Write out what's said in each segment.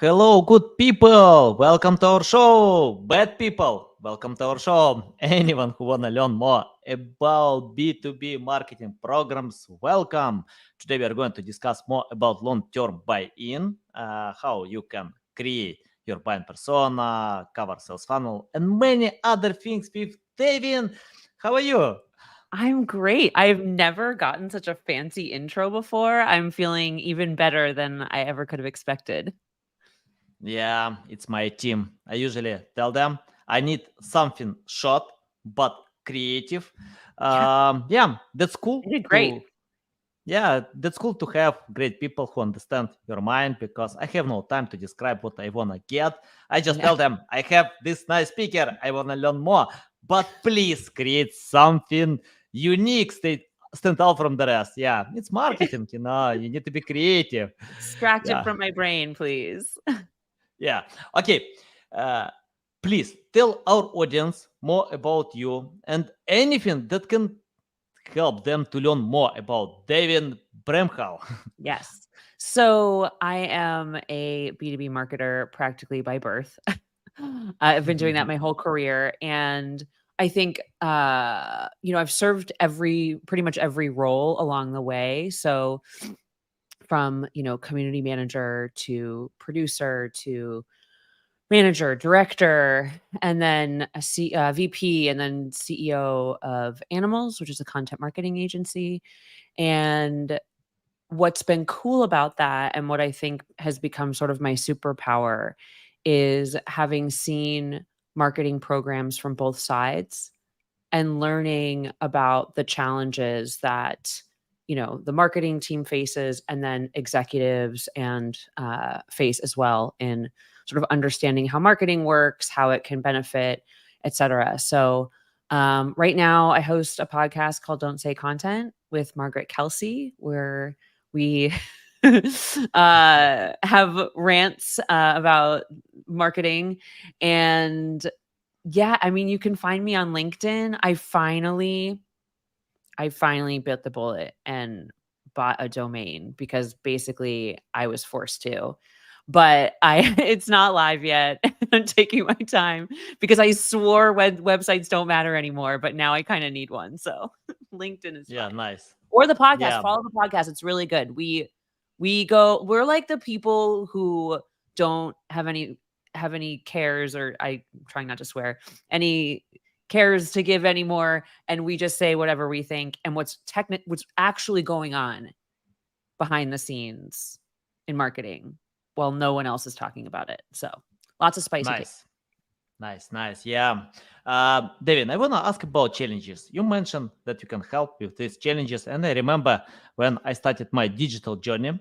Hello, good people. Welcome to our show. Bad people, welcome to our show. Anyone who wanna learn more about B2B marketing programs, welcome. Today we are going to discuss more about long-term buy-in, how you can create your buying persona, cover sales funnel, and many other things with Devin. How are you? I'm great. I've never gotten such a fancy intro before. I'm feeling even better than I ever could have expected. Yeah, it's my team. I usually tell them I need something short but creative. Yeah, Yeah, that's cool you did great. to yeah, that's cool to have great people who understand your mind because I have no time to describe what I wanna get. I just Yeah. tell them I have this nice speaker, I wanna learn more, but please create something unique, stand out from the rest. Yeah, it's marketing, you need to be creative. Extract it Yeah. from my brain, please. Yeah. Okay. Uh, Please tell our audience more about you and anything that can help them to learn more about Devin Bramhall. Yes. So I am a B2B marketer practically by birth. I've been doing that my whole career. And I think, I've served pretty much every role along the way. So from, community manager to producer to manager, director, and then VP, and then CEO of Animals, which is a content marketing agency. And what's been cool about that, and what I think has become sort of my superpower, is having seen marketing programs from both sides and learning about the challenges that the marketing team faces, and then executives and face as well, in sort of understanding how marketing works, how it can benefit, etc. So right now I host a podcast called Don't Say Content with Margaret Kelsey, where we have rants about marketing. And yeah, I mean, you can find me on LinkedIn. I finally bit the bullet and bought a domain because basically I was forced to. But I it's not live yet. I'm taking my time because I swore websites don't matter anymore, but now I kind of need one. So LinkedIn is Yeah, fine. nice. Or the podcast. Yeah, Follow the podcast. It's really good. We're like the people who don't have any cares, or I'm trying not to swear, any cares to give anymore, and we just say whatever we think and what's actually going on behind the scenes in marketing while no one else is talking about it. So, lots of spicy tea. nice. Nice. Yeah. Devin, I want to ask about challenges. You mentioned that you can help with these challenges. And I remember when I started my digital journey,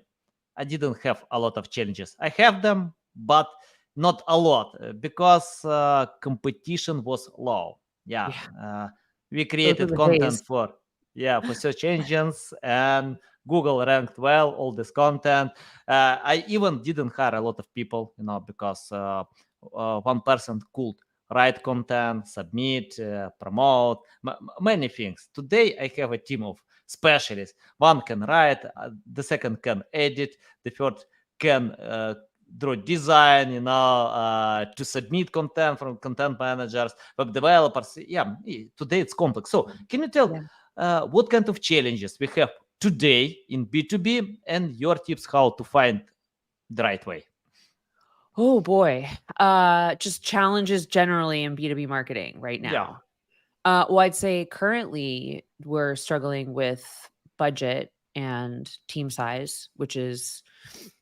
I didn't have a lot of challenges. I have them, but not a lot because competition was low. Yeah, Yeah, we those were created the content days. for search engines, and Google ranked well all this content. I even didn't hire a lot of people, because one person could write content, submit, promote, many things. Today I have a team of specialists. One can write, the second can edit, the third can draw design, to submit content from content managers, web developers. Yeah, today it's complex. So, can you tell Yeah. what kind of challenges we have today in B2B and your tips how to find the right way? Oh boy. Just challenges generally in B2B marketing right Yeah, now. Well, I'd say currently we're struggling with budget and team size, which is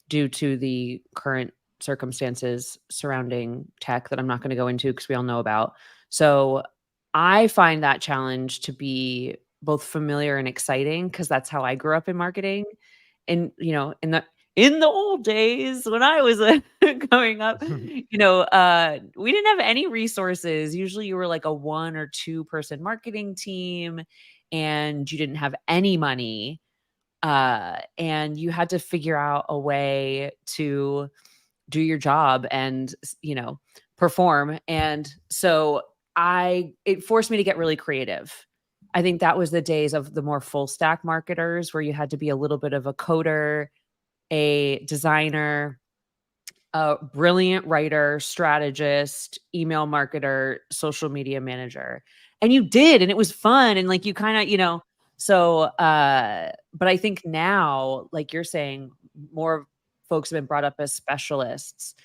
due to the current circumstances surrounding tech that I'm not going to go into because we all know about. So I find that challenge to be both familiar and exciting because that's how I grew up in marketing. And in the old days when I was growing up, we didn't have any resources. Usually you were like a one or two person marketing team and you didn't have any money. And you had to figure out a way to do your job and, perform. And so it forced me to get really creative. I think that was the days of the more full stack marketers where you had to be a little bit of a coder, a designer, a brilliant writer, strategist, email marketer, social media manager. And you did, and it was fun. And like, you kind of, so, but I think now, like you're saying, more folks have been brought up as specialists,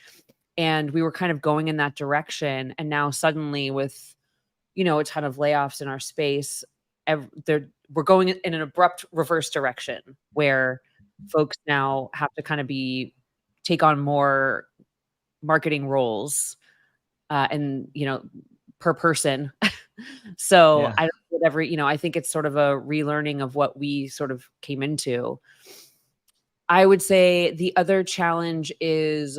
and we were kind of going in that direction. And now suddenly with, a ton of layoffs in our space, we're going in an abrupt reverse direction where folks now have to kind of take on more marketing roles, and, per person. So Yeah. I don't know whatever, I think it's sort of a relearning of what we sort of came into. I would say the other challenge is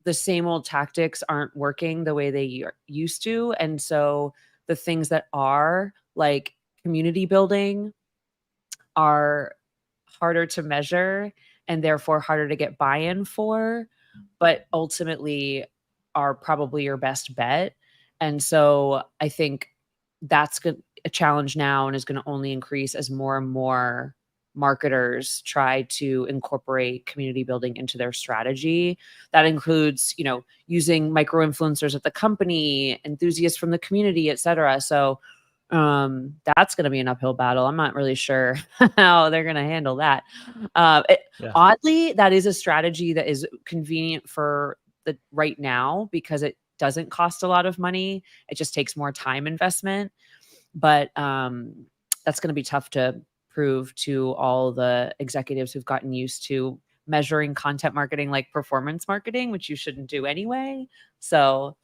the same old tactics aren't working the way they used to. And so the things that are like community building are harder to measure and therefore harder to get buy-in for, but ultimately are probably your best bet. And so I think that's a challenge now and is going to only increase as more and more marketers try to incorporate community building into their strategy. That includes, using micro influencers at the company, enthusiasts from the community, et cetera. So that's going to be an uphill battle. I'm not really sure how they're going to handle that. Yeah. Oddly, that is a strategy that is convenient for the right now because it doesn't cost a lot of money. It just takes more time investment. But that's going to be tough to prove to all the executives who've gotten used to measuring content marketing like performance marketing, which you shouldn't do anyway. So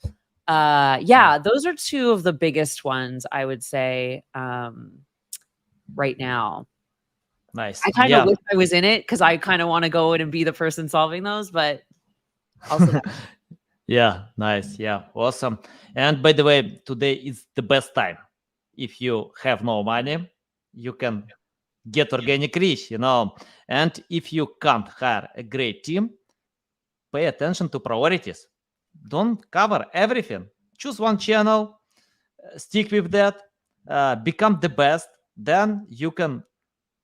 those are two of the biggest ones I would say right now. Nice. I kind of Yeah. wish I was in it because I kind of want to go in and be the person solving those, but also Yeah, nice. Yeah, awesome. And by the way, today is the best time. If you have no money, you can get organic reach, And if you can't hire a great team, pay attention to priorities. Don't cover everything. Choose one channel, stick with that, become the best. Then you can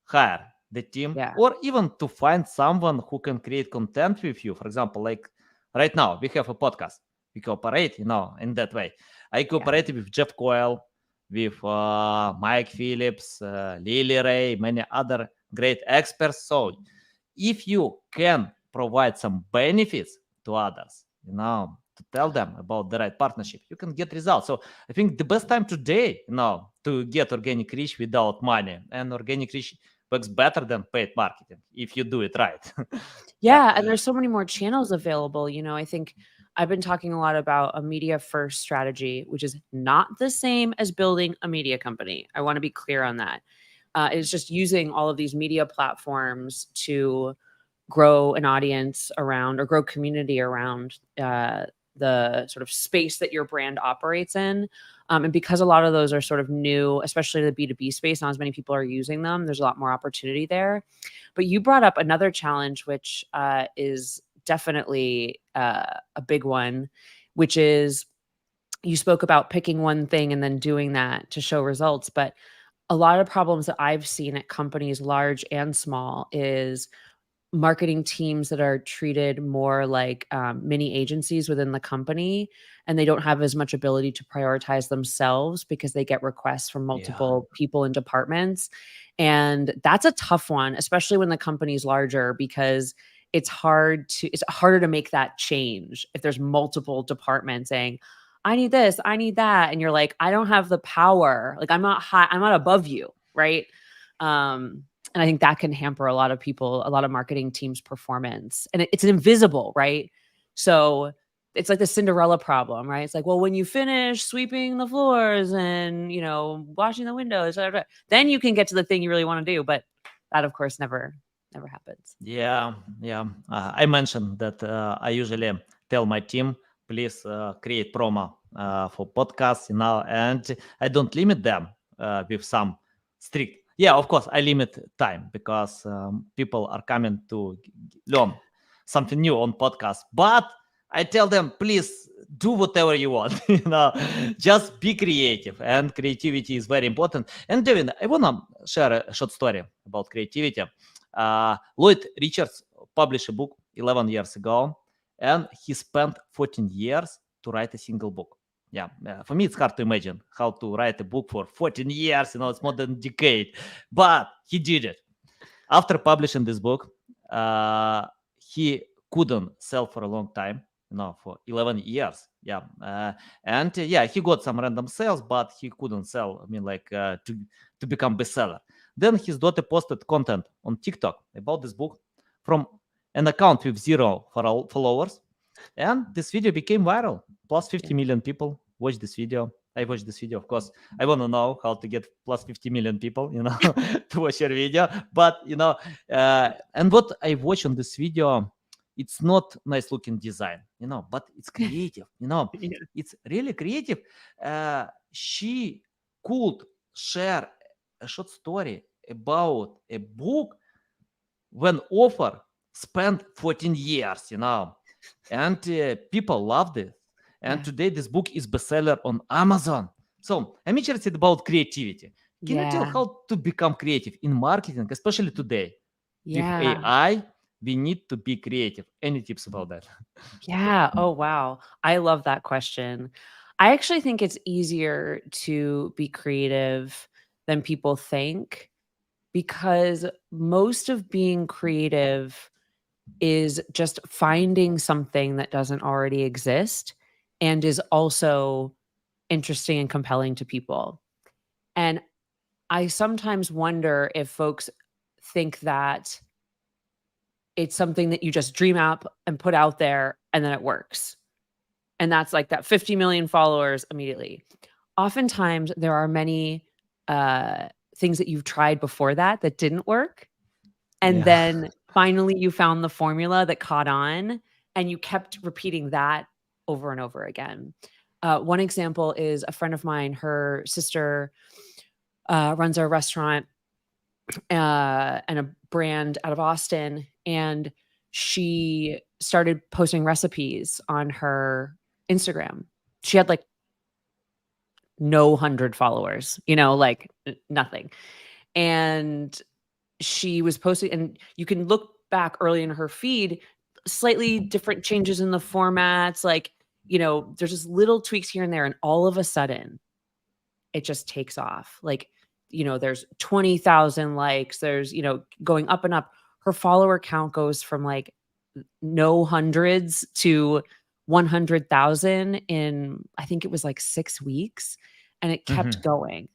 hire the team yeah. or even to find someone who can create content with you. For example, like right now, we have a podcast. We cooperate, in that way. I cooperated with Jeff Coyle, with Mike Phillips, Lily Ray, many other great experts. So if you can provide some benefits to others, to tell them about the right partnership, you can get results. So I think the best time today, to get organic reach without money, and organic reach works better than paid marketing if you do it right. Yeah. Yeah, and there's so many more channels available. I think I've been talking a lot about a media first strategy, which is not the same as building a media company. I want to be clear on that. It's just using all of these media platforms to grow an audience around or grow community around the sort of space that your brand operates in. And because a lot of those are sort of new, especially the B2B space, not as many people are using them, there's a lot more opportunity there. But you brought up another challenge, which is definitely a big one, which is you spoke about picking one thing and then doing that to show results. But a lot of problems that I've seen at companies large and small is marketing teams that are treated more like mini agencies within the company, and they don't have as much ability to prioritize themselves because they get requests from multiple people and departments. And that's a tough one, especially when the company's larger, because it's harder to make that change if there's multiple departments saying, I need this, I need that. And you're like, I don't have the power. Like I'm not above you. Right. And I think that can hamper a lot of marketing teams' performance. And it's invisible, right? So it's like the Cinderella problem, right? It's like, well, when you finish sweeping the floors and, washing the windows, then you can get to the thing you really want to do. But that, of course, never happens. Yeah. I mentioned that I usually tell my team, please create promo for podcasts, and I don't limit them with some strict. Yeah, of course, I limit time because people are coming to learn something new on podcast. But I tell them, please do whatever you want. Just be creative, and creativity is very important. And Devin, I wanna share a short story about creativity. Lloyd Richards published a book 11 years ago, and he spent 14 years to write a single book. Yeah, for me, it's hard to imagine how to write a book for 14 years. It's more than a decade, but he did it. After publishing this book, he couldn't sell for a long time, for 11 years. Yeah. And yeah, he got some random sales, but he couldn't sell. To become bestseller. Then his daughter posted content on TikTok about this book from an account with 0 followers. And this video became viral. Plus 50 million people watched this video. I watched this video, of course. I want to know how to get plus 50 million people, to watch your video. But, and what I watched on this video, it's not nice looking design, but it's creative, it's really creative. She could share a short story about a book when author spent 14 years, and people loved it. And today this book is bestseller on Amazon. So I'm interested about creativity. Can you tell how to become creative in marketing, especially today? With AI, we need to be creative. Any tips about that? Yeah. Oh, wow. I love that question. I actually think it's easier to be creative than people think, because most of being creative is just finding something that doesn't already exist and is also interesting and compelling to people. And I sometimes wonder if folks think that it's something that you just dream up and put out there and then it works. And that's like that 50 million followers immediately. Oftentimes there are many things that you've tried before that didn't work. And then finally you found the formula that caught on, and you kept repeating that over and over again. One example is a friend of mine, her sister runs a restaurant and a brand out of Austin. And she started posting recipes on her Instagram. She had like no 100 followers, like nothing. And she was posting, and you can look back early in her feed, slightly different changes in the formats, like, there's just little tweaks here and there. And all of a sudden it just takes off. Like, there's 20,000 likes, there's, going up and up. Her follower count goes from like no hundreds to 100,000 in, I think it was like 6 weeks, and it kept going.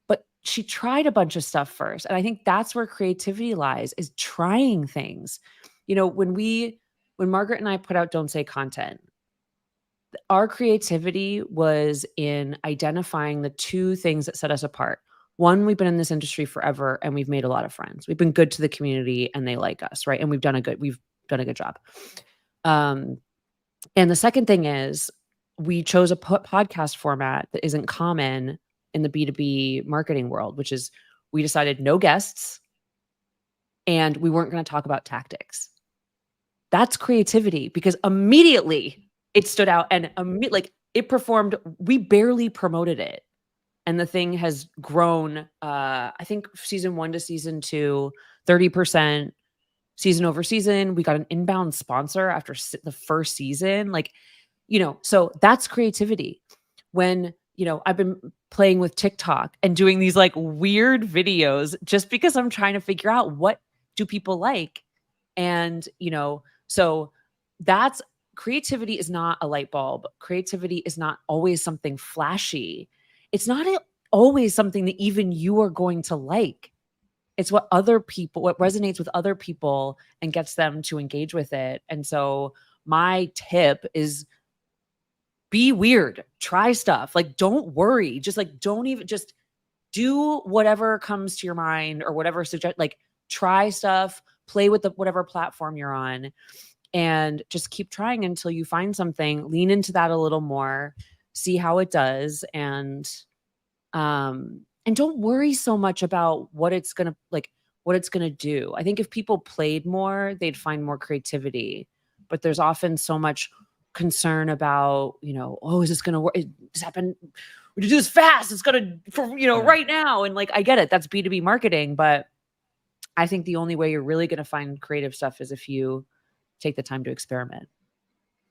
But she tried a bunch of stuff first. And I think that's where creativity lies, is trying things. When Margaret and I put out Don't Say content, our creativity was in identifying the two things that set us apart. One, we've been in this industry forever and we've made a lot of friends. We've been good to the community and they like us, right? And we've done a good job. And the second thing is, we chose a podcast format that isn't common in the B2B marketing world, which is, we decided no guests and we weren't going to talk about tactics. That's creativity, because immediately it stood out and it performed. We barely promoted it. And the thing has grown, I think season 1 to season 2, 30% season over season. We got an inbound sponsor after the first season. So that's creativity. When, I've been playing with TikTok and doing these like weird videos just because I'm trying to figure out what do people like. And, so that's creativity. Is not a light bulb. Creativity is not always something flashy. It's not always something that even you are going to like. It's what resonates with other people and gets them to engage with it. And so my tip is, be weird, try stuff. Like, don't worry. Just do whatever comes to your mind or whatever try stuff, play with whatever platform you're on, and just keep trying until you find something. Lean into that a little more, see how it does. And don't worry so much about what it's going to do. I think if people played more, they'd find more creativity, but there's often so much concern about, is this going to work? This happened. We do this fast. It's going to, right now. And I get it. That's B2B marketing, but I think the only way you're really going to find creative stuff is if you take the time to experiment.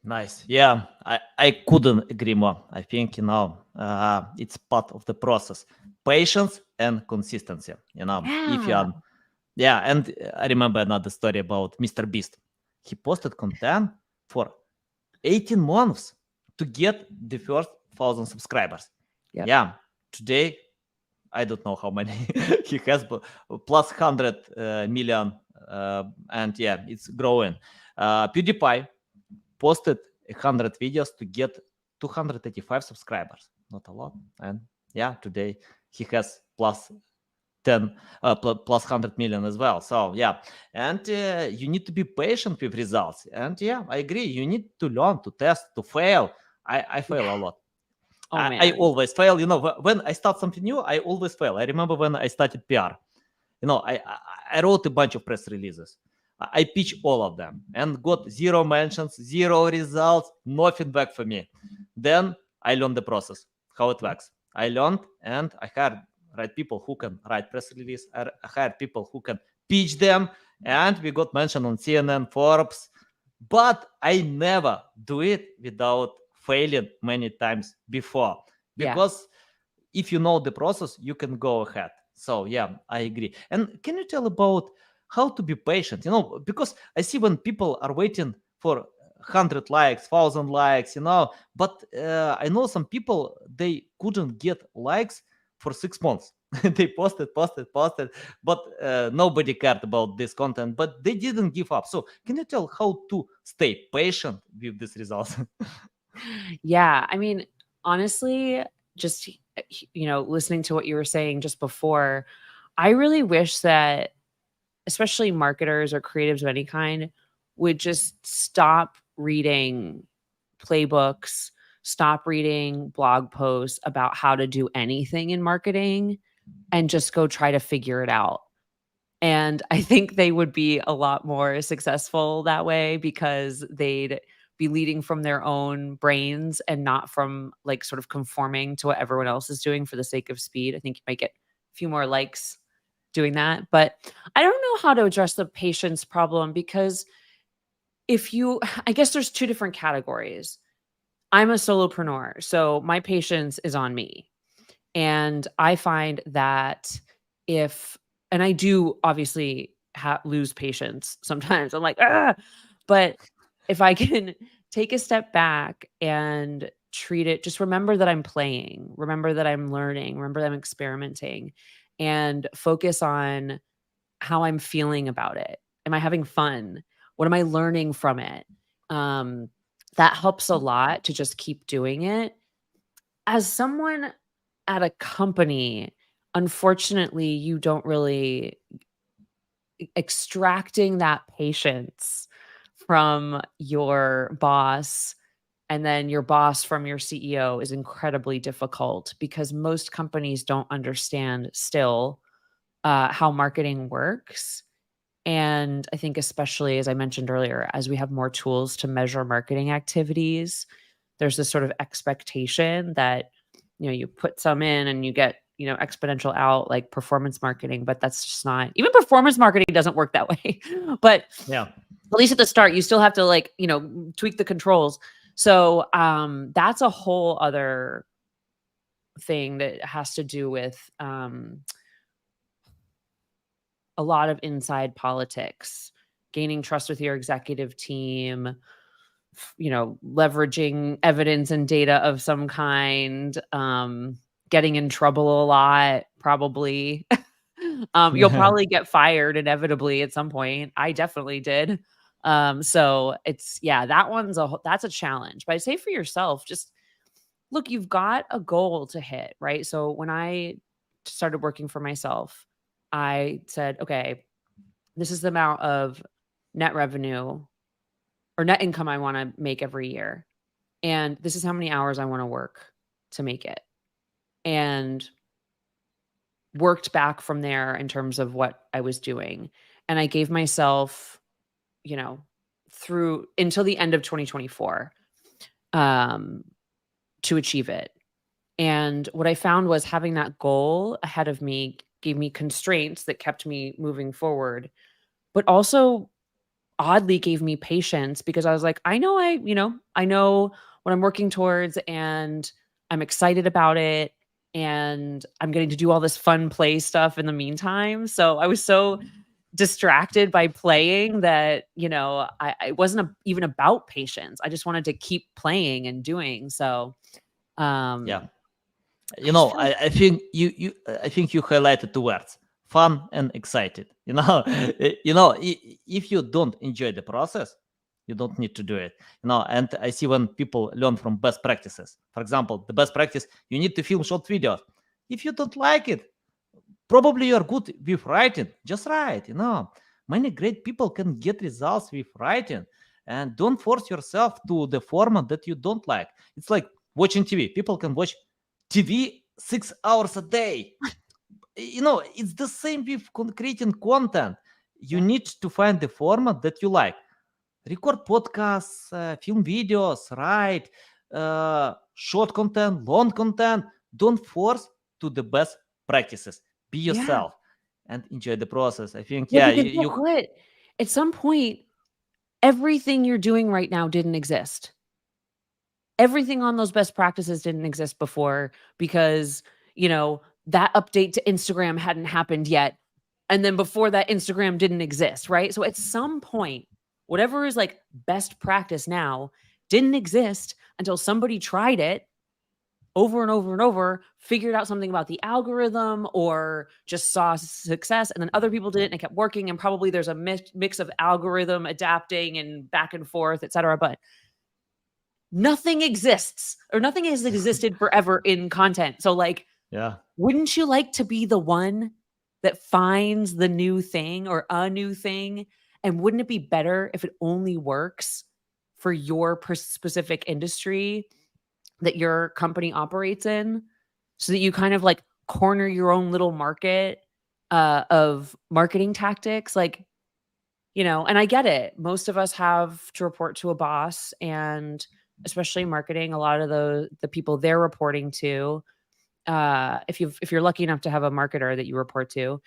Nice. Yeah, I couldn't agree more. I think, it's part of the process. Patience and consistency. If you Yeah. are, yeah, and I remember another story about Mr. Beast. He posted content for 18 months to get the first 1,000 subscribers. Yep. Yeah, today I don't know how many he has, but plus 100 million, and yeah, it's growing. PewDiePie posted 100 videos to get 285 subscribers. Not a lot, and yeah, today he has plus 10 plus 100 million as well. So yeah, and you need to be patient with results. And yeah, I agree, you need to learn, to test, to fail. I fail a Yeah. lot. Oh I man. always fail. When I start something new, I always fail. I remember when I started PR. I wrote a bunch of press releases. I pitched all of them and got zero mentions, zero results, no feedback for me. Then I learned the process, how it works. I learned, and I hired right people who can write press release. I hired people who can pitch them, and we got mentioned on CNN, Forbes. But I never do it without failing many times before, Yeah. because if you know the process, you can go ahead. So yeah, I agree. And can you tell about how to be patient? Because I see when people are waiting for 100 likes, 1,000 likes, but I know some people, they couldn't get likes for 6 months. They posted, but nobody cared about this content, but they didn't give up. So can you tell how to stay patient with these results? Yeah. I mean, honestly, just, listening to what you were saying just before, I really wish that especially marketers or creatives of any kind would just stop reading playbooks, stop reading blog posts about how to do anything in marketing and just go try to figure it out. And I think they would be a lot more successful that way because they'd be leading from their own brains and not from like sort of conforming to what everyone else is doing for the sake of speed. I think you might get a few more likes doing that. But I don't know how to address the patience problem because I guess there's two different categories. I'm a solopreneur, so my patience is on me. And I find that if and I do obviously lose patience sometimes. I'm like, ah, but if I can take a step back and treat it, just remember that I'm playing, remember that I'm learning, remember that I'm experimenting, and focus on how I'm feeling about it. Am I having fun? What am I learning from it? Um, that helps a lot to just keep doing it. As someone at a company, unfortunately, you don't really extracting that patience from your boss and then your boss from your CEO is incredibly difficult because most companies don't understand still how marketing works. And I think, especially as I mentioned earlier, as we have more tools to measure marketing activities, there's this sort of expectation that, you put some in and you get, exponential out like performance marketing, but that's just not, even performance marketing doesn't work that way. But Yeah. at least at the start, you still have to like, tweak the controls. So that's a whole other thing that has to do with a lot of inside politics, gaining trust with your executive team, leveraging evidence and data of some kind, getting in trouble a lot, probably. You'll probably get fired inevitably at some point. I definitely did. So it's yeah, that's a challenge. But I say for yourself, just look, you've got a goal to hit, right? So when I started working for myself, I said, okay, this is the amount of net revenue or net income I want to make every year. And this is how many hours I want to work to make it. And worked back from there in terms of what I was doing. And I gave myself, you know, through until the end of 2024 um, to achieve it. And what I found was having that goal ahead of me gave me constraints that kept me moving forward, but also oddly gave me patience because I was like, I know I know what I'm working towards and I'm excited about it and I'm getting to do all this fun play stuff in the meantime. So I was so distracted by playing that, I wasn't even about patience. I just wanted to keep playing and doing. So Yeah. um I just feel like I think you highlighted two words: fun and excited. If you don't enjoy the process, you don't need to do it. And I see when people learn from best practices. For example, the best practice: you need to film short videos. If you don't like it, probably you're good with writing. Just write. Many great people can get results with writing, and don't force yourself to the format that you don't like. It's like watching TV. People can watch TV 6 hours a day. It's the same with creating content. You yeah. need to find the format that you like. Record podcasts, film videos, write short content, long content. Don't force to the best practices. Be Yeah. yourself and enjoy the process. I think, Yeah, yeah, because you, guess you what? At some point, everything you're doing right now didn't exist. Everything on those best practices didn't exist before because, that update to Instagram hadn't happened yet. And then before that, Instagram didn't exist, right? So at some point, whatever is like best practice now didn't exist until somebody tried it over and over and over, figured out something about the algorithm or just saw success. And then other people did it and it kept working. And probably there's a mix of algorithm adapting and back and forth, et cetera. But nothing exists or nothing has existed forever in content. So, like, yeah, wouldn't you like to be the one that finds the new thing or a new thing? And wouldn't it be better if it only works for your specific industry that your company operates in so that you kind of like corner your own little market of marketing tactics? Like, and I get it. Most of us have to report to a boss, and especially in marketing, a lot of the people they're reporting to, if you're lucky enough to have a marketer that you report to,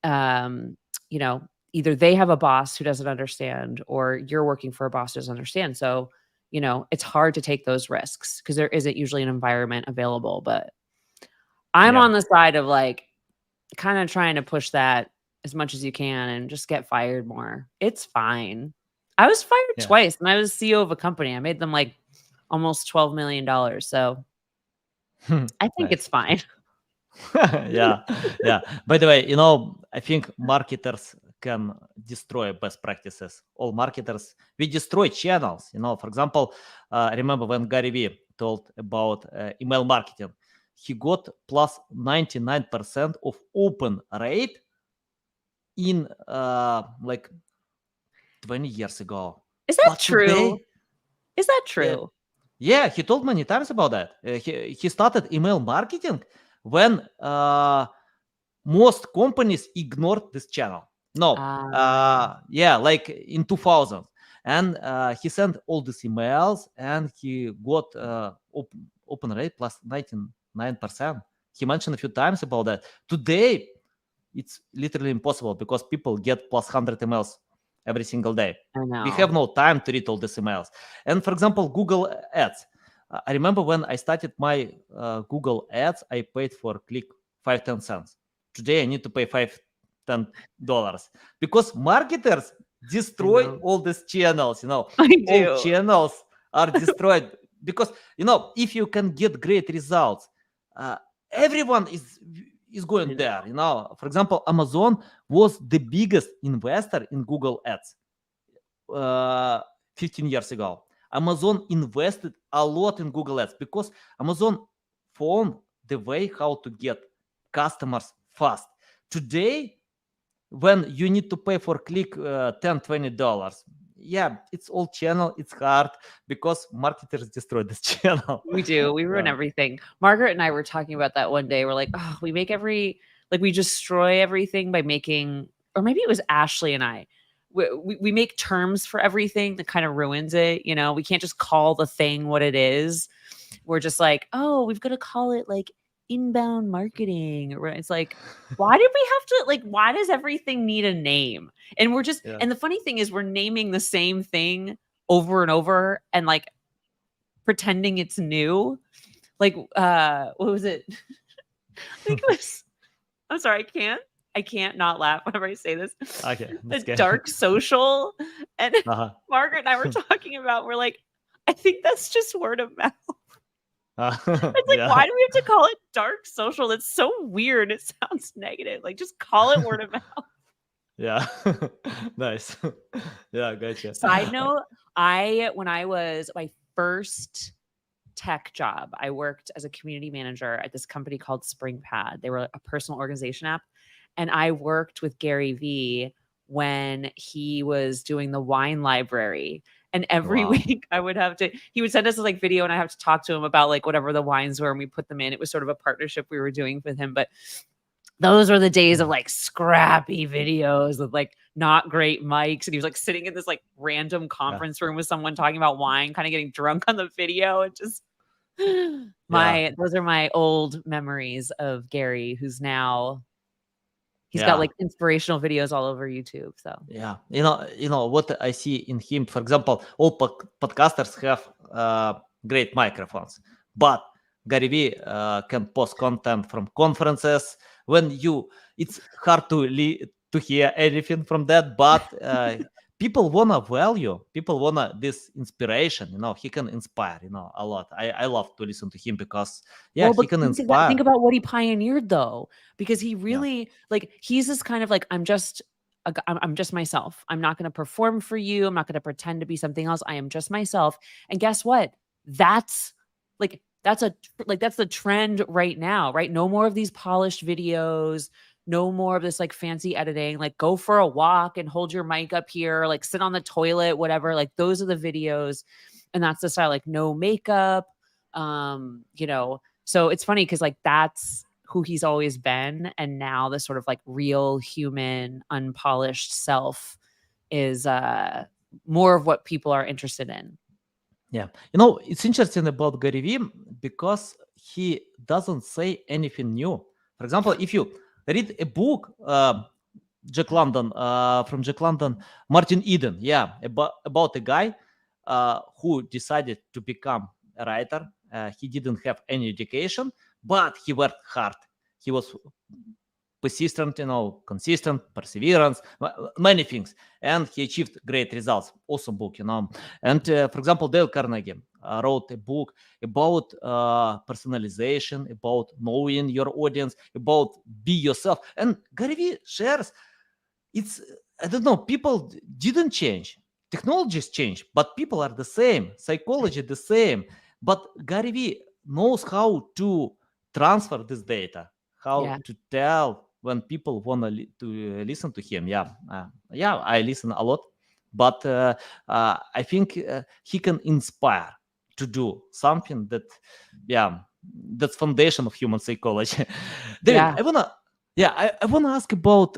um, you know, either they have a boss who doesn't understand or you're working for a boss who doesn't understand. So, it's hard to take those risks because there isn't usually an environment available. But I'm yeah, on the side of like kind of trying to push that as much as you can and just get fired more. It's fine. I was fired yeah. twice and I was CEO of a company. I made them like almost $12 million. So I think Nice. it's fine. Yeah, yeah. By the way, I think marketers can destroy best practices. All marketers, we destroy channels. For example, remember when Gary Vee told about email marketing, he got plus 99% of open rate in like 20 years ago. Is that But true? today, Is that uh, true? yeah, he told many times about that. He started email marketing when most companies ignored this channel. No, Um, yeah, like in 2000. And he sent all these emails and he got open rate plus 99%. He mentioned a few times about that. Today, it's literally impossible because people get plus 100 emails every single day. I We have know. no time to read all these emails. And for example, Google Ads. I remember when I started my Google Ads, I paid for click 5-10 cents. Today I need to pay $5-10 because marketers I destroy know. all these channels. I All do. channels are destroyed because if you can get great results, uh, everyone is I going there. know. For example, Amazon was the biggest investor in Google Ads uh, 15 years ago. Amazon invested a lot in Google Ads because Amazon found the way how to get customers fast. Today, when you need to pay for click $10-20, yeah, it's all channel. It's hard because marketers destroy this channel. We do. We ruin Yeah. everything. Margaret and I were talking about that one day. We're like, oh, we make we destroy everything by making, or maybe it was Ashley and I. We make terms for everything that kind of ruins it. We can't just call the thing what it is. We're just like, oh, we've got to call it like inbound marketing. It's like, why did we have to, like, why does everything need a name? And we're just, Yeah. and the funny thing is we're naming the same thing over and over and like pretending it's new. Like, what was it? I think it was, I'm sorry, I can't not laugh whenever I say this. Okay, The that's good. dark social. And Uh-huh. Margaret and I were talking about, we're like, I think that's just word of mouth. It's like, Yeah. why do we have to call it dark social? That's so weird. It sounds negative. Like, just call it word of mouth. Yeah. Nice. Yeah, gotcha. Side note, when I was my first tech job, I worked as a community manager at this company called SpringPad. They were a personal organization app. And I worked with Gary Vee when he was doing the wine library. And every Wow. week he would send us this like video and I have to talk to him about like whatever the wines were and we put them in. It was sort of a partnership we were doing with him. But those were the days of like scrappy videos with like not great mics. And he was like sitting in this like random Yeah. conference room with someone talking about wine, kind of getting drunk on the video. And just Yeah. those are my old memories of Gary, who's now he's got Yeah. like inspirational videos all over YouTube. So Yeah. What I see in him, for example, all podcasters have great microphones, but Gary Vee can post content from conferences. It's hard to hear anything from that, but people wanna value, people wanna this inspiration. He can inspire, a lot. I love to listen to him because, yeah, well, he but can think inspire. about what he pioneered though, because he Yeah. really like he's this kind of like I'm just myself. I'm not going to perform for you. I'm not going to pretend to be something else. I am just myself. And guess what? That's that's the trend right now, right? No more of these polished videos, no more of this like fancy editing. Like go for a walk and hold your mic up here, like sit on the toilet, whatever. Like those are the videos. And that's the style, like no makeup. So it's funny because like that's who he's always been. And now the sort of like real human, unpolished self is more of what people are interested in. Yeah. It's interesting about Gary Vee because he doesn't say anything new. For example, if you read a book, from Jack London, Martin Eden, yeah, about a guy who decided to become a writer. He didn't have any education, but he worked hard. He was persistent, consistent, perseverance, many things, and he achieved great results. Awesome book. And for example, Dale Carnegie wrote a book about personalization, about knowing your audience, about be yourself. And Gary Vee shares. It's I don't know. People didn't change. Technologies change, but people are the same. Psychology the same. But Gary Vee knows how to transfer this data, how Yeah. to tell when people want to listen to him. Yeah, I listen a lot, but I think he can inspire to do something yeah, that's foundation of human psychology. David, Yeah. I wanna ask about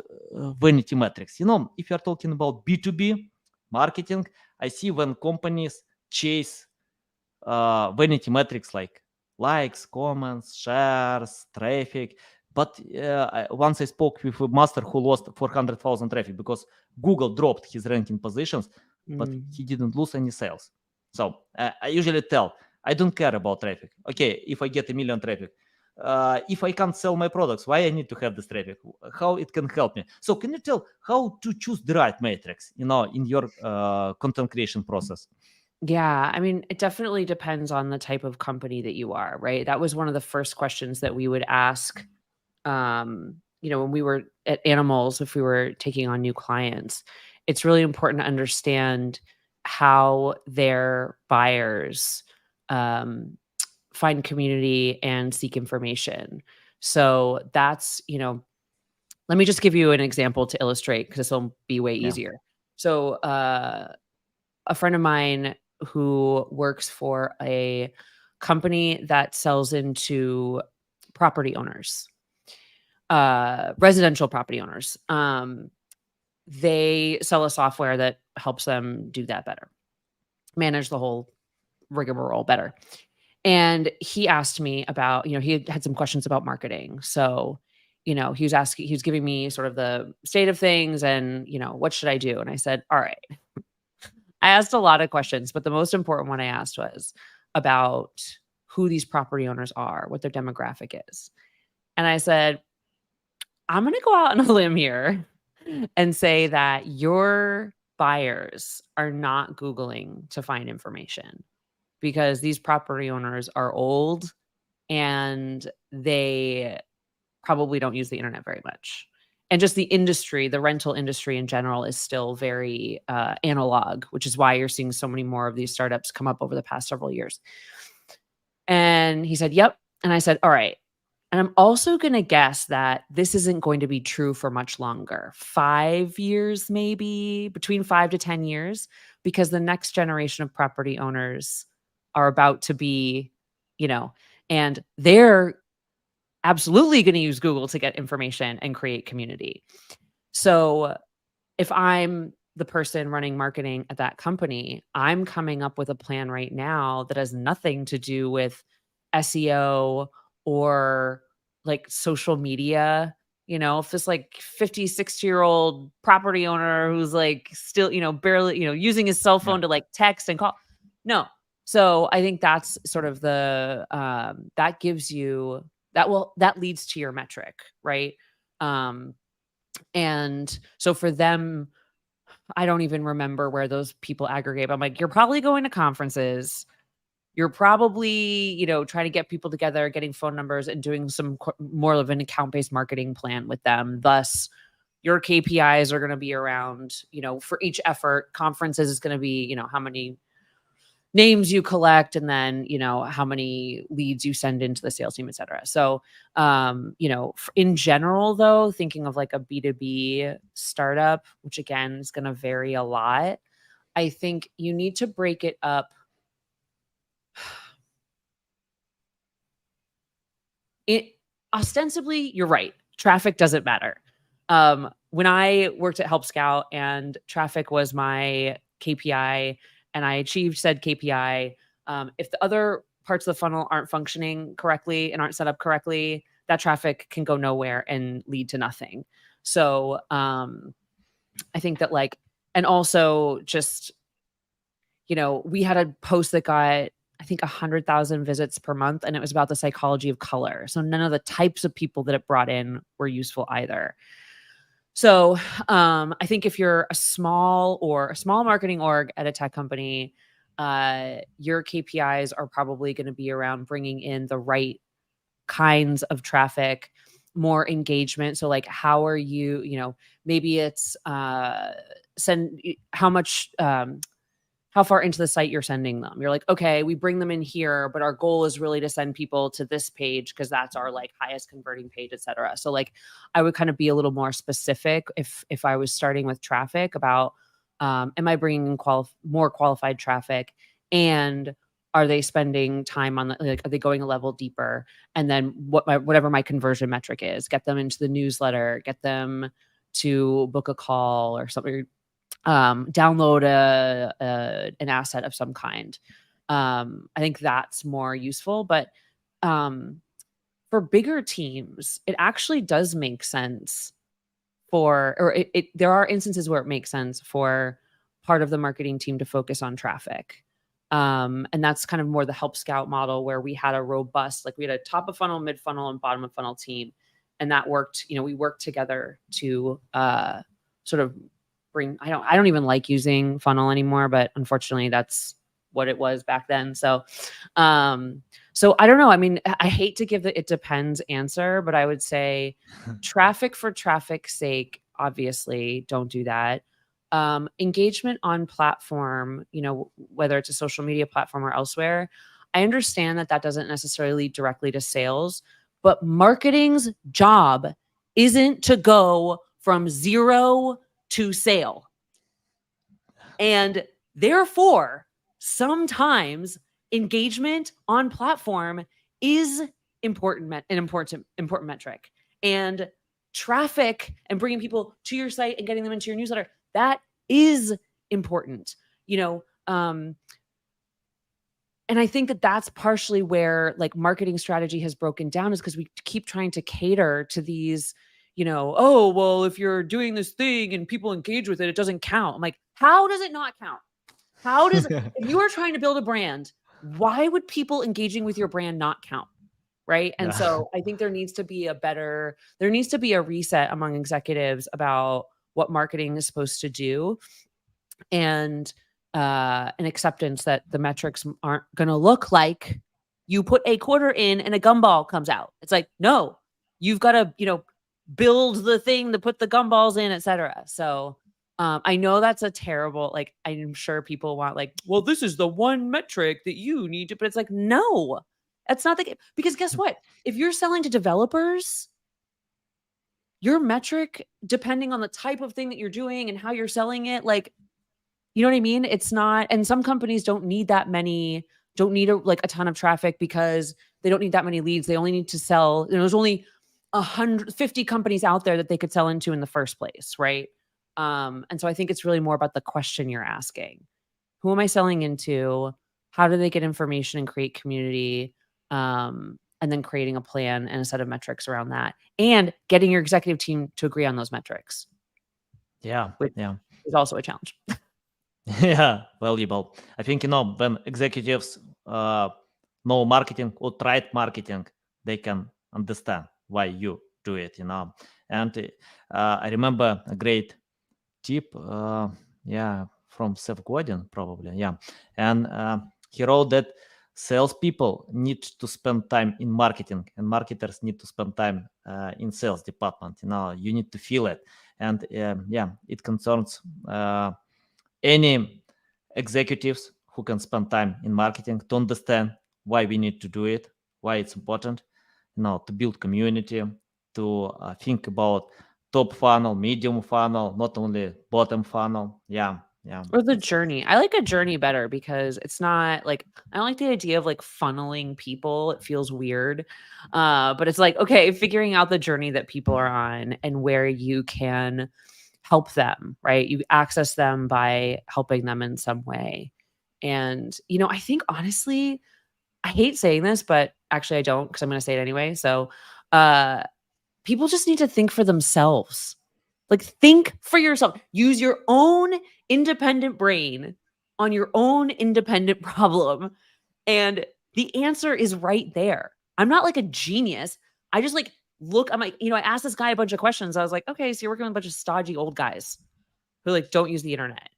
vanity metrics. If you're talking about B2B marketing, I see when companies chase vanity metrics like likes, comments, shares, traffic. But once I spoke with a master who lost 400,000 traffic because Google dropped his ranking positions, but Mm. he didn't lose any sales. So I usually tell, I don't care about traffic. Okay, if I get a million traffic, if I can't sell my products, why I need to have this traffic? How it can help me? So can you tell how to choose the right metrics, in your content creation process? Yeah, I mean, it definitely depends on the type of company that you are, right? That was one of the first questions that we would ask, when we were at Animals, if we were taking on new clients. It's really important to understand how their buyers um, find community and seek information. So let me just give you an example to illustrate because this will be way Yeah, easier. So, a friend of mine who works for a company that sells into property owners, residential property owners. They sell a software that helps them do that better, manage the whole rigmarole better. And he asked me about, he had some questions about marketing. So, he was giving me sort of the state of things and, what should I do? And I said, all right. I asked a lot of questions, but the most important one I asked was about who these property owners are, what their demographic is. And I said, I'm going to go out on a limb here and say that your buyers are not Googling to find information because these property owners are old and they probably don't use the internet very much. And just the industry, the rental industry in general is still very analog, which is why you're seeing so many more of these startups come up over the past several years. And he said, yep. And I said, all right. And I'm also going to guess that this isn't going to be true for much longer. 5 years, maybe between 5 to 10 years, because the next generation of property owners are about to be, and they're absolutely going to use Google to get information and create community. So if I'm the person running marketing at that company, I'm coming up with a plan right now that has nothing to do with SEO or like social media. If this like 50, 60-year-old property owner who's like still, barely, using his cell phone to like text and call. No. So I think that's sort of the, that gives you, that leads to your metric, right? And so for them, I don't even remember where those people aggregate. But I'm like, you're probably going to conferences. You're probably, trying to get people together, getting phone numbers and doing some more of an account-based marketing plan with them. Thus, your KPIs are going to be around, for each effort. Conferences is going to be, how many names you collect and then, how many leads you send into the sales team, et cetera. So, in general, though, thinking of like a B2B startup, which again is going to vary a lot, I think you need to break it up. Ostensibly, you're right. Traffic doesn't matter. When I worked at Help Scout and traffic was my KPI and I achieved said KPI, if the other parts of the funnel aren't functioning correctly and aren't set up correctly, that traffic can go nowhere and lead to nothing. So I think that and also just, we had a post that got, I think 100,000 visits per month, and it was about the psychology of color. So none of the types of people that it brought in were useful either. So I think if you're a small marketing org at a tech company, your KPIs are probably going to be around bringing in the right kinds of traffic, more engagement. So like, how are you, maybe it's how far into the site you're sending them. You're like, okay, we bring them in here, but our goal is really to send people to this page because that's our like highest converting page, et cetera. So like I would kind of be a little more specific if I was starting with traffic about, am I bringing in more qualified traffic, and are they spending time on are they going a level deeper? And then whatever my conversion metric is, get them into the newsletter, get them to book a call or something, download an asset of some kind. I think that's more useful, but for bigger teams, it actually does make sense there are instances where it makes sense for part of the marketing team to focus on traffic. And that's kind of more the Help Scout model where we had we had a top of funnel, mid funnel, and bottom of funnel team. And that worked, we worked together to sort of I don't even like using funnel anymore, but unfortunately that's what it was back then. So I don't know. I mean, I hate to give the it depends answer, but I would say traffic for traffic's sake, obviously don't do that. Engagement on platform, whether it's a social media platform or elsewhere, I understand that doesn't necessarily lead directly to sales, but marketing's job isn't to go from zero to sale. And therefore, sometimes engagement on platform is an important metric. And traffic and bringing people to your site and getting them into your newsletter, that is important. And I think that that's partially where like marketing strategy has broken down, is because we keep trying to cater to these, oh, well, if you're doing this thing and people engage with it, it doesn't count. I'm like, how does it not count? If you are trying to build a brand, why would people engaging with your brand not count? Right. And Yeah. so I think there needs to be a reset among executives about what marketing is supposed to do, and an acceptance that the metrics aren't going to look like you put a quarter in and a gumball comes out. It's like, no, you've got to, build the thing to put the gumballs in, etc. So I know that's a terrible, like, I'm sure people want like, well, this is the one metric that you need to, but it's like, no, that's not the case. Because guess what? If you're selling to developers, your metric, depending on the type of thing that you're doing and how you're selling it, like, you know what I mean? It's not, and some companies don't need a ton of traffic because they don't need that many leads. They only need to sell, there's only 150 companies out there that they could sell into in the first place, right? And so I think it's really more about the question you're asking. Who am I selling into? How do they get information and create community? And then creating a plan and a set of metrics around that, and getting your executive team to agree on those metrics, Yeah. which Yeah. is also a challenge. Yeah, valuable. I think when executives know marketing or tried marketing, they can understand why you do it. And I remember a great tip, yeah, from Seth Godin probably, yeah, and he wrote that salespeople need to spend time in marketing, and marketers need to spend time in sales department. You need to feel it, and yeah, it concerns any executives who can spend time in marketing to understand why we need to do it, why it's important, to build community, to think about top funnel, medium funnel, not only bottom funnel. Yeah, yeah. Or the journey. I like a journey better because it's not like, I don't like the idea of like funneling people. It feels weird. But it's like, okay, figuring out the journey that people are on and where you can help them, right? You access them by helping them in some way. And, I think honestly, I hate saying this, but actually I don't, because I'm going to say it anyway. So, people just need to think for themselves. Like, think for yourself. Use your own independent brain on your own independent problem. And the answer is right there. I'm not like a genius. I just like look, I'm like, I asked this guy a bunch of questions. I was like, okay, so you're working with a bunch of stodgy old guys who like don't use the internet.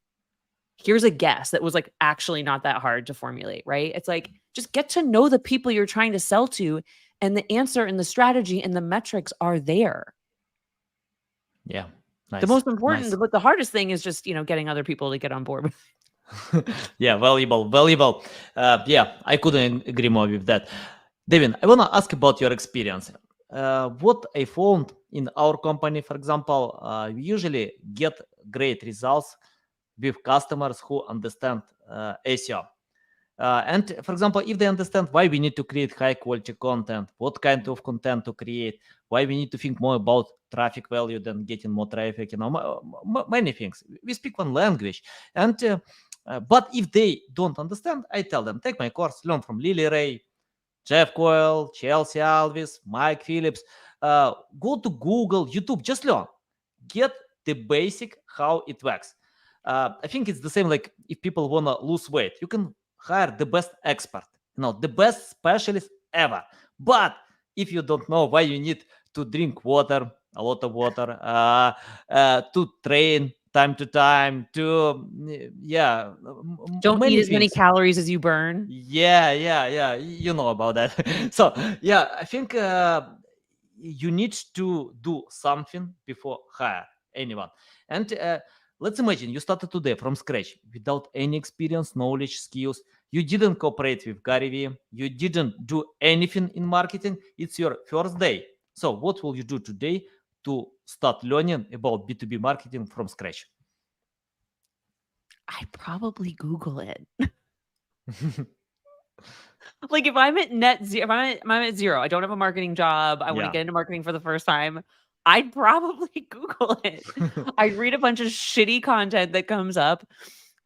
Here's a guess that was like actually not that hard to formulate, right? It's like, just get to know the people you're trying to sell to, and the answer and the strategy and the metrics are there. Yeah. Nice. The most important, Nice. but the hardest thing is just, getting other people to get on board. Yeah, valuable. Yeah, I couldn't agree more with that. Devin, I want to ask about your experience. What I found in our company, for example, we usually get great results with customers who understand SEO. And for example, if they understand why we need to create high quality content, what kind of content to create, why we need to think more about traffic value than getting more traffic, many things. We speak one language. And but if they don't understand, I tell them, take my course, learn from Lily Ray, Jeff Coyle, Chelsea Alvis, Mike Phillips. Go to Google, YouTube, just learn. Get the basic how it works. I think it's the same like if people want to lose weight, you can hire the best expert, the best specialist ever. But if you don't know why you need to drink water, a lot of water, to train time to time, to Don't eat many as many things. calories as you burn. Yeah. You know about that. So yeah, I think you need to do something before hire anyone. And let's imagine you started today from scratch without any experience, knowledge, skills. You didn't cooperate with Gary Vee. You didn't do anything in marketing. It's your first day. So what will you do today to start learning about B2B marketing from scratch? I probably Google it. Like if I'm at net zero, if I'm at zero, I don't have a marketing job, I want to Yeah. get into marketing for the first time, I'd probably Google it. I'd read a bunch of shitty content that comes up,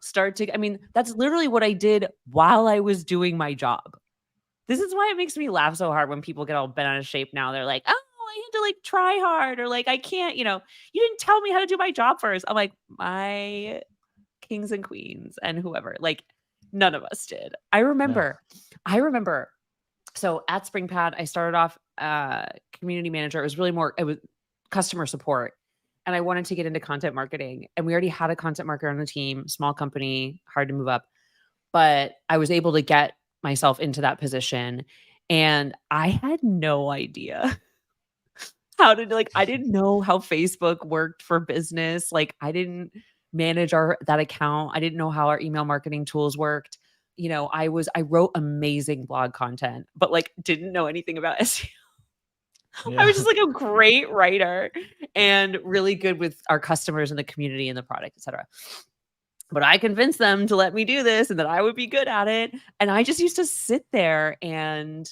start to, I mean, that's literally what I did while I was doing my job. This is why it makes me laugh so hard when people get all bent out of shape now. They're like, oh, I had to like try hard, or like, I can't, you didn't tell me how to do my job first. I'm like, my kings and queens and whoever, like, none of us did. I Yeah. remember. So at SpringPad, I started off community manager. It was customer support. And I wanted to get into content marketing. And we already had a content marketer on the team, small company, hard to move up. But I was able to get myself into that position. And I had no idea how to, like, I didn't know how Facebook worked for business. Like, I didn't manage that account. I didn't know how our email marketing tools worked. I wrote amazing blog content, but like didn't know anything about SEO. I Yeah. was just like a great writer and really good with our customers and the community and the product, etc. But I convinced them to let me do this and that I would be good at it. And I just used to sit there and,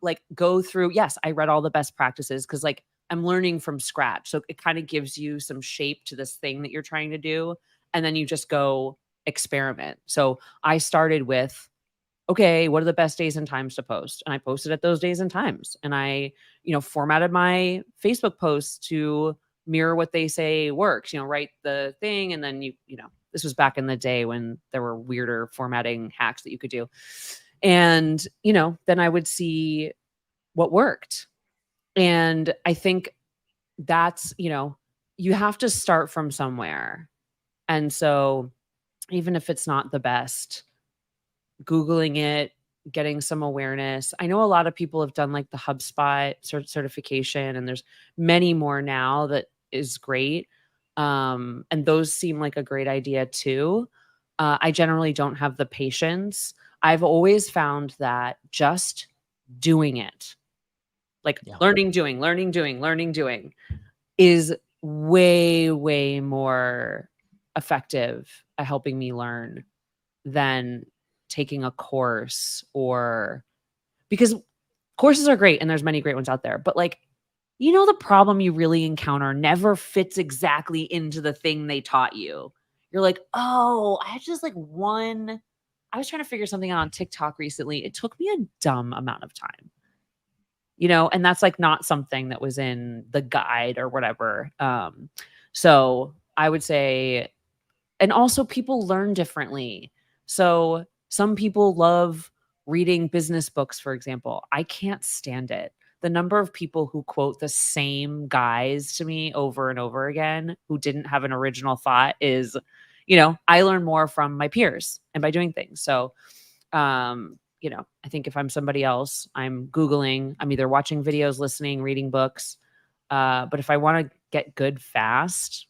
like go through. Yes, I read all the best practices because like I'm learning from scratch. So it kind of gives you some shape to this thing that you're trying to do. And then you just go experiment. So I started with, okay, what are the best days and times to post? And I posted at those days and times. And I, formatted my Facebook posts to mirror what they say works, write the thing. And then this was back in the day when there were weirder formatting hacks that you could do. And, then I would see what worked. And I think that's, you have to start from somewhere. And so even if it's not the best, Googling it, getting some awareness. I know a lot of people have done like the HubSpot certification, and there's many more now that is great. And those seem like a great idea too. I generally don't have the patience. I've always found that just doing it, like Yeah. learning, doing is way, way more effective at helping me learn than taking a course, or because courses are great and there's many great ones out there, but like, the problem you really encounter never fits exactly into the thing they taught you. You're like, oh, I had just like I was trying to figure something out on TikTok recently. It took me a dumb amount of time, and that's like not something that was in the guide or whatever. So I would say, and also people learn differently. So some people love reading business books, for example. I can't stand it. The number of people who quote the same guys to me over and over again who didn't have an original thought is, I learn more from my peers and by doing things. So, I think if I'm somebody else, I'm Googling, I'm either watching videos, listening, reading books. But if I want to get good fast,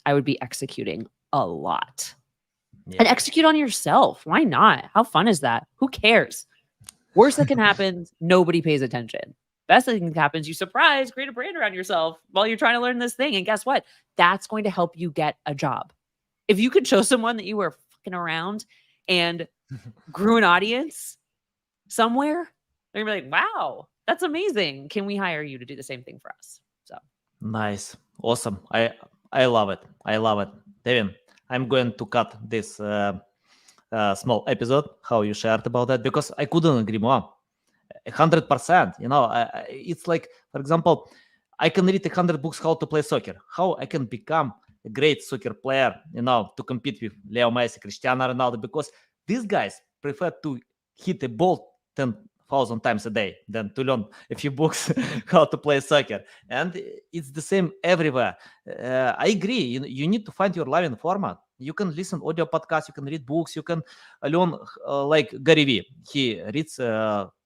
I would be executing a lot. And Yeah. execute on yourself. Why not? How fun is that? Who cares? Worst that can happen, nobody pays attention. Best thing that happens, you surprise, create a brand around yourself while you're trying to learn this thing. And guess what? That's going to help you get a job. If you could show someone that you were fucking around and grew an audience somewhere, they're gonna be like, wow, that's amazing. Can we hire you to do the same thing for us? So Nice. Awesome. I love it. I love it. Devin, I'm going to cut this small episode how you shared about that, because I couldn't agree more. 100%. It's like, for example, I can read 100 books how to play soccer. How I can become a great soccer player, to compete with Leo Messi, Cristiano Ronaldo, because these guys prefer to hit a ball 10,000 times a day than to learn a few books how to play soccer. And it's the same everywhere. I agree. You need to find your loving format. You can listen audio podcasts, you can read books, you can learn, like Gary Vee. He reads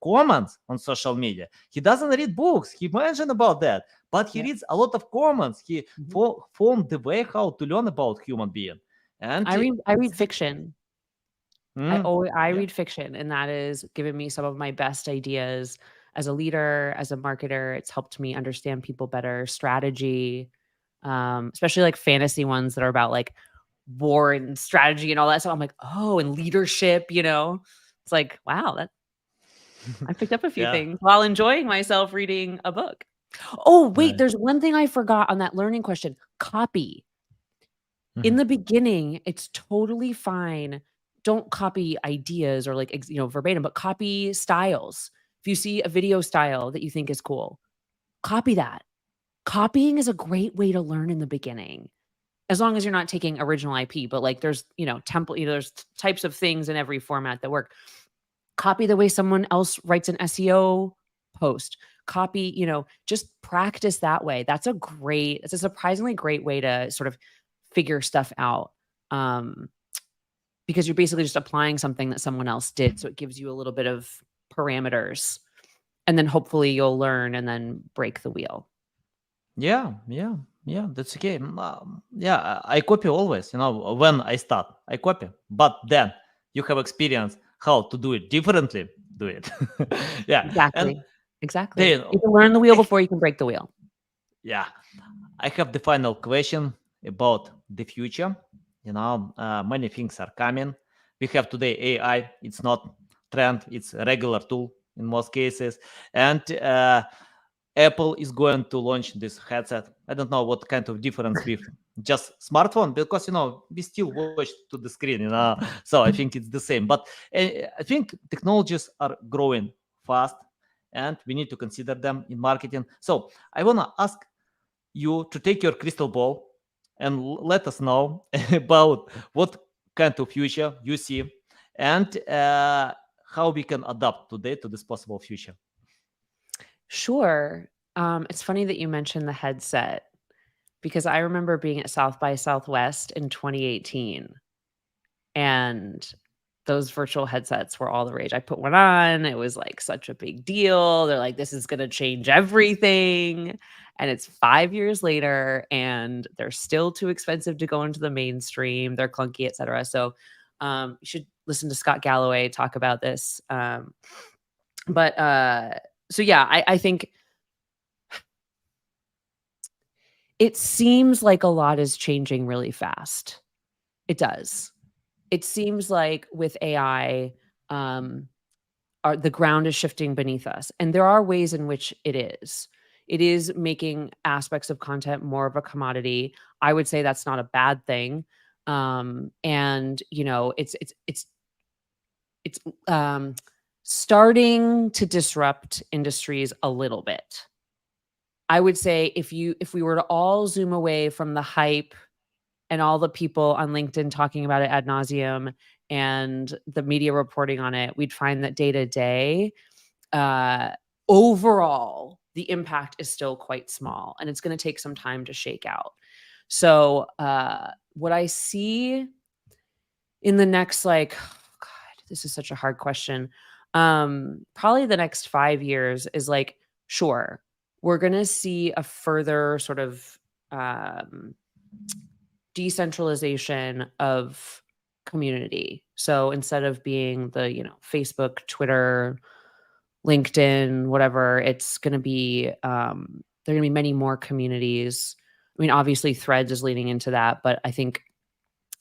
comments on social media. He doesn't read books. He mentioned about that, but he reads a lot of comments. He found the way how to learn about human being. And I read fiction. I yeah, read fiction, and that is given me some of my best ideas as a leader, as a marketer. It's helped me understand people better, strategy, especially like fantasy ones that are about like war and strategy and all that. So I'm like, oh, and leadership, it's like, wow, that I picked up a few yeah, things while enjoying myself reading a book. Oh, wait, nice. there's one thing I forgot on that learning question. Copy. In the beginning, it's totally fine. Don't copy ideas or like, verbatim, but copy styles. If you see a video style that you think is cool, copy that. Copying is a great way to learn in the beginning, as long as you're not taking original IP, but like there's, template, there's types of things in every format that work. Copy the way someone else writes an SEO post. Copy, just practice that way. It's a surprisingly great way to sort of figure stuff out. Because you're basically just applying something that someone else did. So it gives you a little bit of parameters, and then hopefully you'll learn and then break the wheel. Yeah, that's okay. Yeah, I copy always. When I start, I copy. But then you have experience how to do it differently. Do it. Yeah, and Exactly. then You can learn the wheel before you can break the wheel. yeah, I have the final question about the future. Many things are coming. We have today AI. It's not trend. It's a regular tool in most cases, and Apple is going to launch this headset. I don't know what kind of difference with just smartphone, because we still watch to the screen. So I think it's the same. But I think technologies are growing fast, and we need to consider them in marketing. So I wanna ask you to take your crystal ball and let us know about what kind of future you see, and how we can adapt today to this possible future. Sure. It's funny that you mentioned the headset, because I remember being at South by Southwest in 2018, and those virtual headsets were all the rage. I put one on. It was like such a big deal. They're like, this is going to change everything. And it's 5 years later, and they're still too expensive to go into the mainstream. They're clunky, et cetera. So you should listen to Scott Galloway talk about this. So yeah, I think it seems like a lot is changing really fast. It does. It seems like with AI, the ground is shifting beneath us, and there are ways in which it is. It is making aspects of content more of a commodity. I would say that's not a bad thing. And it's starting to disrupt industries a little bit. I would say if we were to all zoom away from the hype and all the people on LinkedIn talking about it ad nauseum and the media reporting on it, we'd find that day to day, overall, the impact is still quite small, and it's going to take some time to shake out. So what I see in the next, oh God, this is such a hard question. Probably the next 5 years is sure, we're going to see a further sort of decentralization of community. So instead of being the, Facebook, Twitter, LinkedIn, whatever, it's going to be, there are going to be many more communities. I mean, obviously Threads is leaning into that, but I think,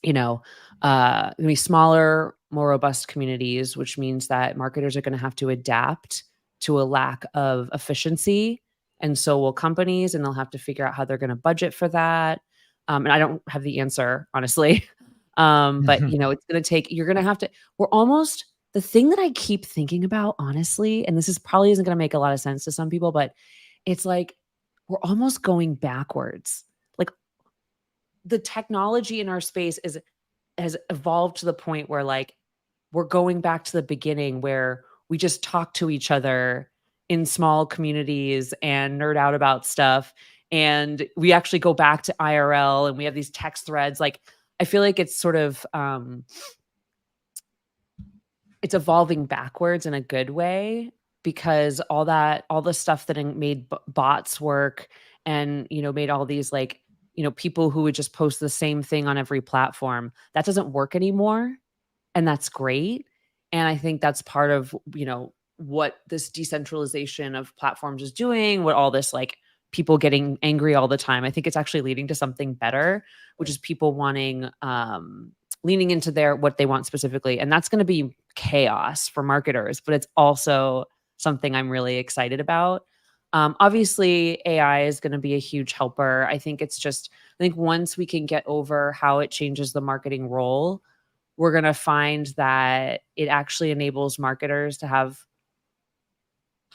going to be smaller, more robust communities, which means that marketers are going to have to adapt to a lack of efficiency. And so will companies, and they'll have to figure out how they're going to budget for that. And I don't have the answer, honestly. But it's going to take, you're going to have to, the thing that I keep thinking about, honestly, and this is probably isn't going to make a lot of sense to some people, but it's like, we're almost going backwards. Like, the technology in our space has evolved to the point where we're going back to the beginning, where we just talk to each other in small communities and nerd out about stuff. And we actually go back to IRL, and we have these text threads. I feel like it's sort of, it's evolving backwards in a good way, because all the stuff that made bots work, and, made all these people who would just post the same thing on every platform, that doesn't work anymore. And that's great. And I think that's part of, what this decentralization of platforms is doing, what all this people getting angry all the time. I think it's actually leading to something better, which is people wanting, leaning into what they want specifically. And that's going to be chaos for marketers, but it's also something I'm really excited about. Obviously AI is going to be a huge helper. I think it's just I think once we can get over how it changes the marketing role, we're going to find that it actually enables marketers to have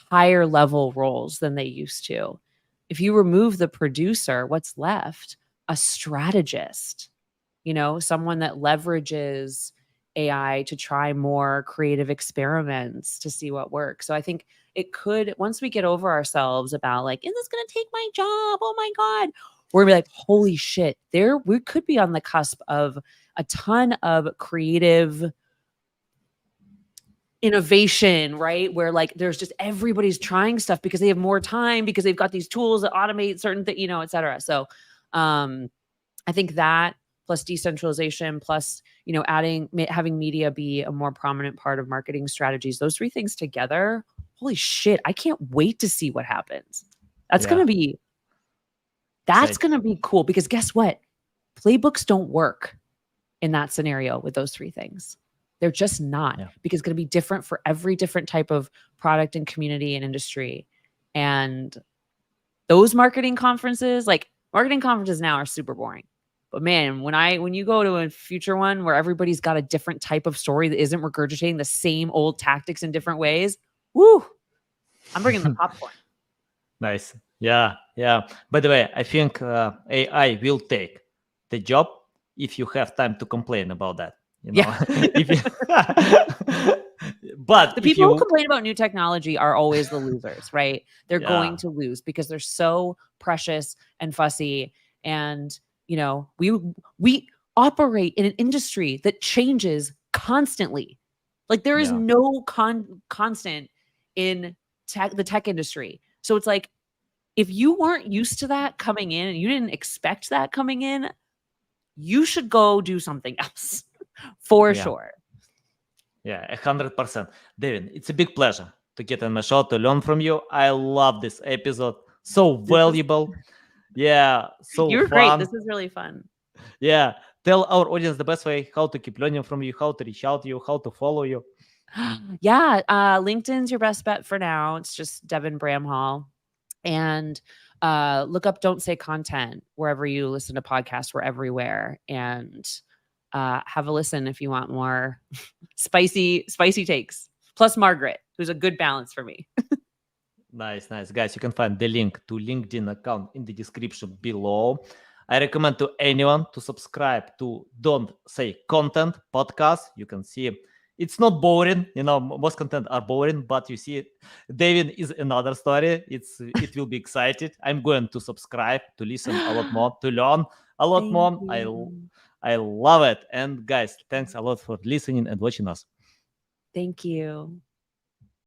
higher level roles than they used to. If you remove the producer, what's left? A strategist, someone that leverages AI to try more creative experiments to see what works. So I think it could, once we get over ourselves about like, is this going to take my job? Oh my God. We're gonna be like, holy shit, we could be on the cusp of a ton of creative innovation, right? Where like there's just everybody's trying stuff because they have more time, because they've got these tools that automate certain things, et cetera. So I think that plus decentralization, plus, having media be a more prominent part of marketing strategies, those three things together, holy shit, I can't wait to see what happens. That's going to be cool, because guess what? Playbooks don't work in that scenario with those three things. They're just not, because it's going to be different for every different type of product and community and industry. And those marketing conferences now are super boring. But man, when you go to a future one where everybody's got a different type of story that isn't regurgitating the same old tactics in different ways, woo, I'm bringing the popcorn. Nice. Yeah. By the way, I think AI will take the job if you have time to complain about that. But the people who complain about new technology are always the losers, right? They're going to lose because they're so precious and fussy. And, we operate in an industry that changes constantly. Like there is no constant in the tech industry. So it's like, if you weren't used to that coming in and you didn't expect that coming in, you should go do something else for sure. Yeah, 100%. Devin, it's a big pleasure to get on my show, to learn from you. I love this episode. So valuable. So You're fun. Great. This is really fun. Yeah. Tell our audience the best way how to keep learning from you, how to reach out to you, how to follow you. LinkedIn's your best bet for now. It's just Devin Bramhall. And look up Don't Say Content wherever you listen to podcasts. We're everywhere. And have a listen if you want more spicy takes. Plus Margaret, who's a good balance for me. Nice. Guys, you can find the link to LinkedIn account in the description below. I recommend to anyone to subscribe to Don't Say Content podcast. You can see it's not boring. Most content are boring, but you see, Devin is another story. It will be excited. I'm going to subscribe to listen a lot more, to learn a lot more. I love it. And guys, thanks a lot for listening and watching us. Thank you.